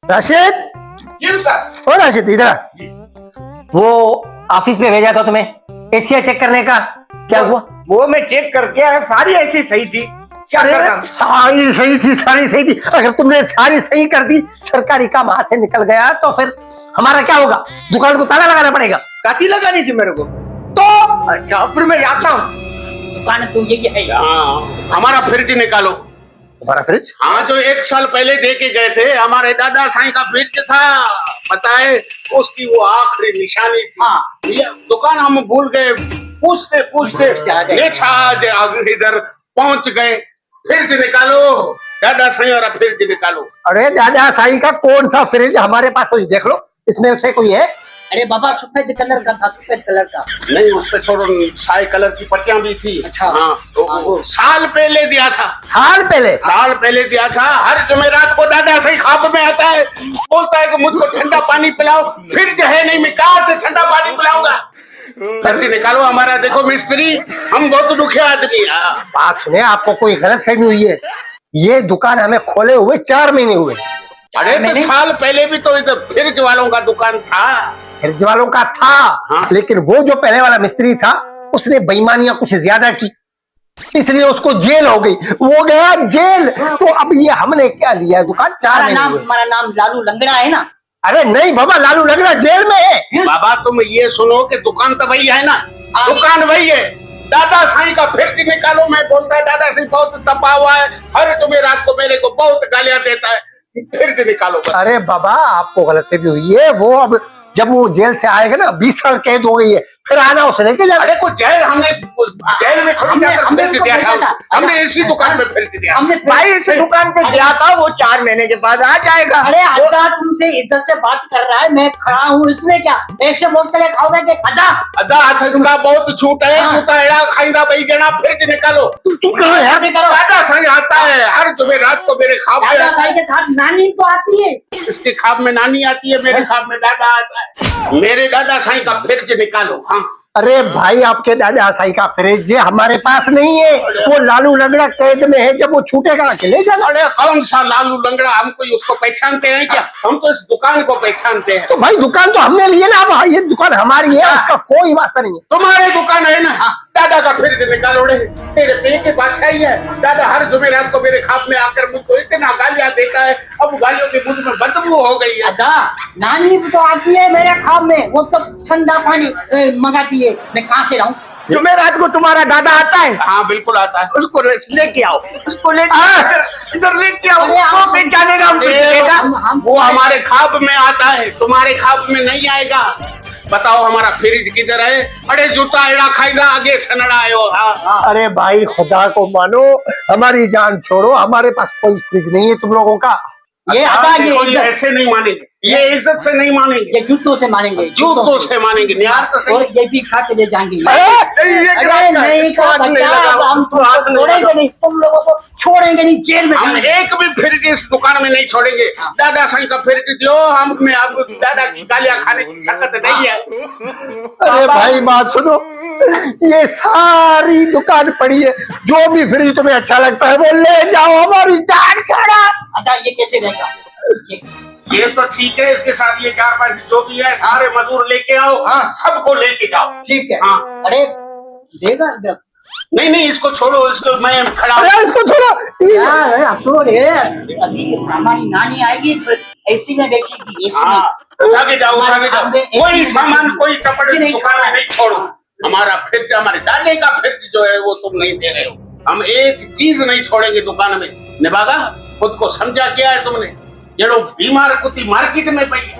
राशिद, ओ राशिद इधर आ। वो ऑफिस में भेजा था तुम्हें एशिया चेक करने का, क्या हुआ? वो मैं चेक करके आया, सारी ऐसी सही थी। क्या करना? सारी सही थी, सारी सही थी। अगर तुमने सारी सही कर दी, सरकारी काम हाथ से निकल गया तो फिर हमारा क्या होगा? दुकान को ताला लगाना पड़ेगा। काटी लगानी थी मेरे को। तो अच्छा फिर मैं जाता हूँ। दुकान तो ये है। हमारा फ्रिज निकालो। तुम्हारा फ्रिज? हाँ, जो 1 साल पहले दे के गए थे, हमारे दादा साईं का फ्रिज था, पता है उसकी वो आखिरी निशानी थी। ये दुकान हम भूल गए, पूछते पूछते इधर पहुंच गए। फ्रिज निकालो, दादा साईं वाला फ्रिज निकालो। अरे दादा साईं का कौन सा फ्रिज? हमारे पास तो देख लो, इसमें से कोई है? अरे बाबा सफेद कलर का था, सफेद कलर का। नहीं, उस पे छोड़ो, साई कलर की पट्टियां भी थी। अच्छा। हाँ, तो वो साल पहले दिया था। साल पहले दिया था। हर जुमेरात को दादा सही ख्वाब में आता है, बोलता है कि मुझको ठंडा पानी पिलाओ। फिर जो है नहीं, मैं कहाँ से ठंडा पानी पिलाऊंगा? खर्च निकालो हमारा। देखो मिस्त्री, हम बहुत दुखी आदमी। बात सुने, आपको कोई गलत फहमी हुई है। ये दुकान हमें खोले हुए 4 महीने हुए। अरे तो साल पहले भी तो इधर फ्रिज वालों का दुकान था। फ्रिज वालों का था। हाँ। लेकिन वो जो पहले वाला मिस्त्री था, उसने बेईमानियां कुछ ज्यादा की, इसलिए उसको जेल हो गई। वो गया जेल। तो अब ये हमने क्या लिया? दुकान 4 महीने हुए। हमारा नाम लालू लंगड़ा है ना? अरे नहीं बाबा, लालू लंगड़ा जेल में है। बाबा तुम ये सुनो कि दुकान तो वही है ना, दुकान वही है। दादा साईं का फ्रिज निकालो। मैं बोलता है दादा साईं बहुत तपा हुआ है, हर जुमेरात को मेरे को बहुत गालियां देता है। फ्रिज निकालो। अरे बाबा, आपको गलतफहमी हुई है। वो अब जब वो जेल से आएगा ना, 20 साल कैद हो गई है, फिर आना उसे लेके जाना। अरे को जेल जेल में थोड़ी जाकर फ्रिज दिया था, हमने इसी दुकान में फ्रिज दिया। हमने भाई इस दुकान पे गया था, वो 4 महीने के बाद आ जाएगा। अरे अदा तुमसे इज्जत से बात कर रहा है, मैं खड़ा हूँ, इसमें क्या? ऐसे बोलते रहे खाओगे कि अदा अदा का बहुत छूट है। जूता एड़ा खाइंदा भाई देना। फ्रिज निकालो। तू कहाँ है? दादा साईं आता है हर जुमेरात को मेरे ख्वाब में। दादा भाई के साथ नानी तो आती है। इसके ख्वाब में नानी आती है, मेरे ख्वाब में दादा आता है। मेरे दादा साईं का फ्रिज निकालो। हाँ। अरे भाई, आपके दादा साईं का फ्रिज हमारे पास नहीं है। वो लालू लंगड़ा कैद में है, जब वो छूटेगा ले जाना। अरे कौन सा लालू लंगड़ा? हम कोई उसको पहचानते हैं क्या? हम तो इस दुकान को पहचानते हैं। तो भाई दुकान तो हमने ली है ना, अब ये दुकान हमारी है, उसका कोई वास्ता नहीं है। तुम्हारे दुकान है ना? दादा का फ्रिज निकालो रे। तेरे पे के बादशाही है। दादा हर जुमेरात को मेरे ख्वाब में आकर मुझको इतना गालियां देता है। अब गालियों की मुझ में बदबू हो गई है। अदा नानी तो आती है मेरे ख्वाब में, वो तो ठंडा पानी मंगाती है। मैं कहाँ से लाऊं? जुमेरात को तुम्हारा दादा आता है। हाँ बिल्कुल आता है। उसको लेके आओ, उसको इधर लेके आओ। अरे वो पहचानेगा, हमको दिखेगा। वो हमारे ख्वाब में आता है, तुम्हारे ख्वाब में नहीं आएगा। बताओ हमारा फ्रिज किधर है? अरे जूता एड़ा खाएगा, आगे सनड़ा आयो। हाँ। अरे भाई खुदा को मानो, हमारी जान छोड़ो, हमारे पास कोई फ्रिज नहीं है तुम लोगों का। ये अदा ये ऐसे नहीं मानेंगे, ये इज्जत से नहीं मानेंगे, ये जूतों से मानेंगे, जूतों से मानेंगे। निहार तो सही। और ये भी खा के ले जाएंगे। ये अरे नहीं तो हम छोड़ेंगे नहीं, तुम लोगों को छोड़ेंगे नहीं, जेल में हम डालेंगे। एक भी फ्रिज इस दुकान में नहीं छोड़ेंगे। दादा साईं का फ्रिज दो, हमें अब दादा की गालियां खाने की शक्ति नहीं है। अरे भाई बात सुनो, ये सारी दुकान पड़ी है, जो भी फ्रिज तुम्हें अच्छा लगता है वो ले जाओ, हमारी जान छोड़ो। अदा ये कैसे रहेगा? ये तो ठीक है, इसके साथ ये 4 पैसे जो भी है सारे मजदूर लेके आओ। हाँ, सबको लेके जाओ। ठीक है। हाँ। अरे देगा नहीं नहीं, इसको छोड़ो, इसको मैं खड़ा। अरे इसको छोड़ो। अभी हमारी नानी आएगी तो ऐसी में देखेगी, ऐसी में। हाँ, उठा के जाओ, उठा के जाओ। कोई सामान, कोई कपड़े की दुकान में नहीं छोड़ो। हमारा फ्रिज, हमारे दादे का फ्रिज जो है वो तुम नहीं दे रहे हो। हम एक चीज नहीं छोड़ेंगे दुकान में। निभागा, खुद को समझा क्या है तुमने? ये लोग बीमार कुत्ती मार्केट में पई है।